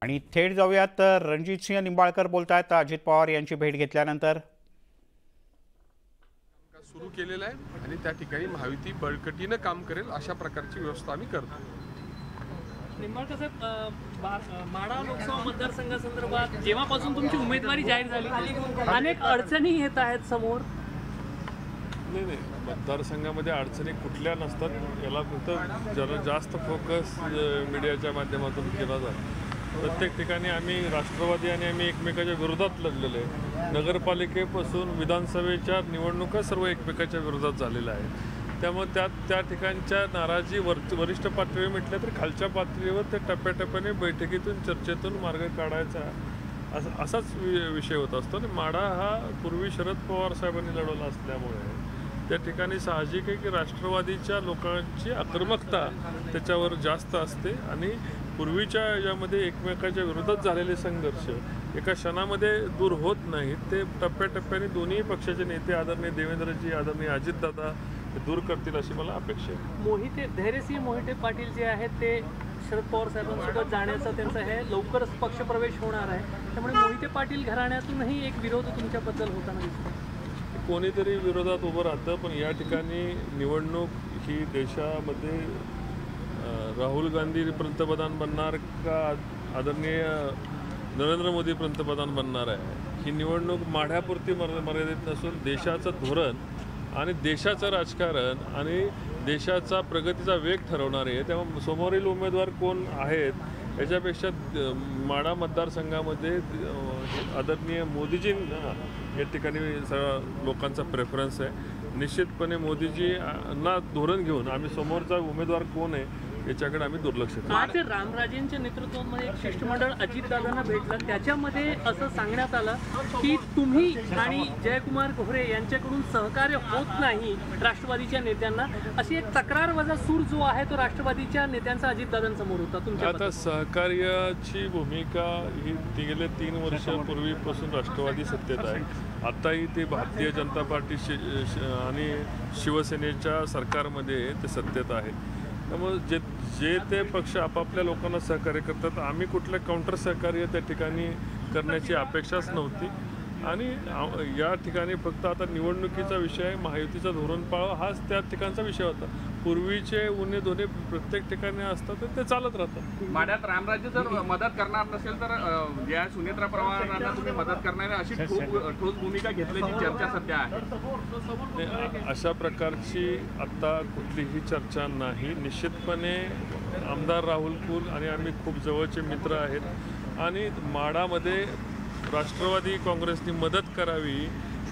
आणि थेट जाऊयात रणजितसिंह निंबाळकर बोलतायत अजित पवार यांची भेट घेतल्यानंतर। सुरू केलेला आहे आणि त्या ठिकाणी महायुती बळकटीने काम करेल अशा प्रकारची व्यवस्था आम्ही करतो। निंबाळकर साहेब, माढा लोकसभा मतदारसंघासंदर्भात जेव्हापासून तुमची उमेदवारी जाहीर झाली अनेक अडचणी येत आहेत समोर। नाही, मतदारसंघामध्ये अडचणी कुठल्या नसतात, याला फक्त जरा जास्त फोकस मीडियाच्या माध्यमातून केला जातो। प्रत्येक ठिकाणी आम्ही राष्ट्रवादी आणि आम्ही एकमेकाच्या विरोधात लढलेलो आहे। नगरपालिकेपासून विधानसभेच्या निवडणुका सर्व एकमेकाच्या विरोधात झालेल्या आहेत। त्यामुळे त्या ठिकाणच्या नाराजी वरिष्ठ पातळीवर म्हटलं तर खालच्या पातळीवर ते टप्प्याटप्प्याने बैठकीतून चर्चेतून मार्ग काढायचा असाच विषय होत असतो। आणि माढा हा पूर्वी शरद पवार साहेबांनी लढवला असल्यामुळे त्या ठिकाणी साहजिक आहे की राष्ट्रवादीच्या लोकांची आक्रमकता त्याच्यावर जास्त असते आणि पूर्वीच्या यामध्ये एकमेकाच्या विरोधात झालेले संघर्ष एका क्षणामध्ये दूर होत नाहीत, ते टप्प्याटप्प्याने दोन्ही पक्षाचे नेते आदरणीय देवेंद्रजी आदरणीय अजितदादा दूर करतील अशी मला अपेक्षा आहे। धैर्यसिंह मोहिते पाटील जे आहेत ते शरद पवार साहेबांसोबत जाण्याचा त्यांचा हे लवकरच पक्षप्रवेश होणार आहे, त्यामुळे मोहिते पाटील घराण्यातूनही एक विरोध तुमच्याबद्दल होताना दिसतो। कोणीतरी विरोधात उभं राहतं, पण या ठिकाणी निवडणूक ही देशामध्ये राहुल गांधी पंतप्रधान बनणार का आदरणीय नरेंद्र मोदी पंतप्रधान बनणार आहे, ही निवडणूक माढ्यापुरती मर्यादित नसून देशाचं धोरण आणि देशाचं राजकारण आणि देशाचा प्रगतीचा वेग ठरवणार आहे। तेव्हा समोरील उमेदवार कोण आहेत याच्यापेक्षा माढा मतदारसंघामध्ये आदरणीय मोदीजींना या ठिकाणी सगळ्या लोकांचा प्रेफरन्स आहे। निश्चितपणे मोदीजींना धोरण घेऊन आम्ही समोरचा उमेदवार कोण आहे याच्याकडे आम्ही दुर्लक्ष करतो। आज रामराजेंच्या नेतृत्वामध्ये एक शिष्टमंडळ अजितदादांना भेटलं, त्याच्यामध्ये असं सांगण्यात आलं की तुम्ही आणि जयकुमार गोरे यांच्याकडून सहकार्य होत नाही राष्ट्रवादीच्या नेत्यांना, अशी एक तक्रारवजा सूर जो आहे तो राष्ट्रवादीच्या नेत्यांचा अजितदादांसमोर होता। तुमच्या आता सहकार्याची भूमिका ही गेले 3 वर्षापूर्वीपासून राष्ट्रवादी सत्तेत आहे, आताही ते भारतीय जनता पार्टी आणि शिवसेनेच्या सरकारमध्ये ते सत्तेत आहे। त्यामुळे जे ते पक्ष आपापल्या लोकांना सहकार्य करतात, आम्ही कुठलं काउंटर सहकार्य त्या ठिकाणी करण्याची अपेक्षाच नव्हती। आणि या ठिकाणी फक्त आता निवडणुकीचा विषय आहे, महायुतीचा धोरण पाळा हाच त्या ठिकाणचा विषय होता। पूर्वीचे उन्हे दोन्हे प्रत्येक ठिकाणी असतात तर ते चालत राहतात। माढ्यात रामराज्य जर मदत करणार नसेल तर ज्या सुनेत्रा पवारांना तुम्ही मदत करणार अशी ठोस भूमिका घेतल्याची चर्चा सध्या आहे। अशा प्रकारची आता कुठलीही चर्चा नाही। निश्चितपणे आमदार राहुल कुल आणि आम्ही खूप जवळचे मित्र आहेत आणि माढामध्ये राष्ट्रवादी काँग्रेसनी मदत करावी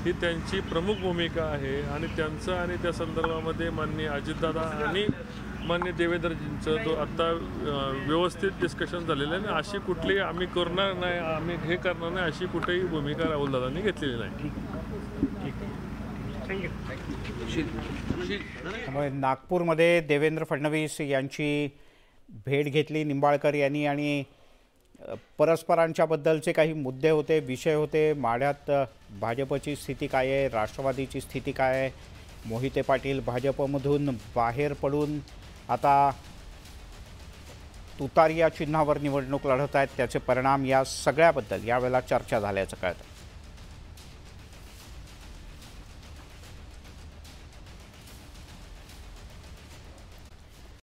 ही त्यांची प्रमुख भूमिका आहे आणि त्यांचं आणि त्या संदर्भामध्ये माननीय अजितदादा आणि माननीय देवेंद्रजींचं तो आत्ता व्यवस्थित डिस्कशन झालेलं आहे आणि अशी कुठली आम्ही करणार नाही, आम्ही हे करणार नाही अशी कुठेही भूमिका राहुलदादांनी घेतलेली नाही। त्यामुळे नागपूरमध्ये देवेंद्र फडणवीस यांची भेट घेतली निंबाळकर यांनी आणि परस्परांच्या बद्दलचे काही मुद्दे होते, विषय होते। माढ्यात भाजपची स्थिती काय आहे, राष्ट्रवादीची स्थिती काय आहे, मोहिते पाटील भाजपमधून बाहेर पडून आता तुतारी या चिन्हावर निवडणूक लढत आहेत, त्याचे परिणाम या सगळ्याबद्दल यावेळेला चर्चा झाल्याचं कळतं।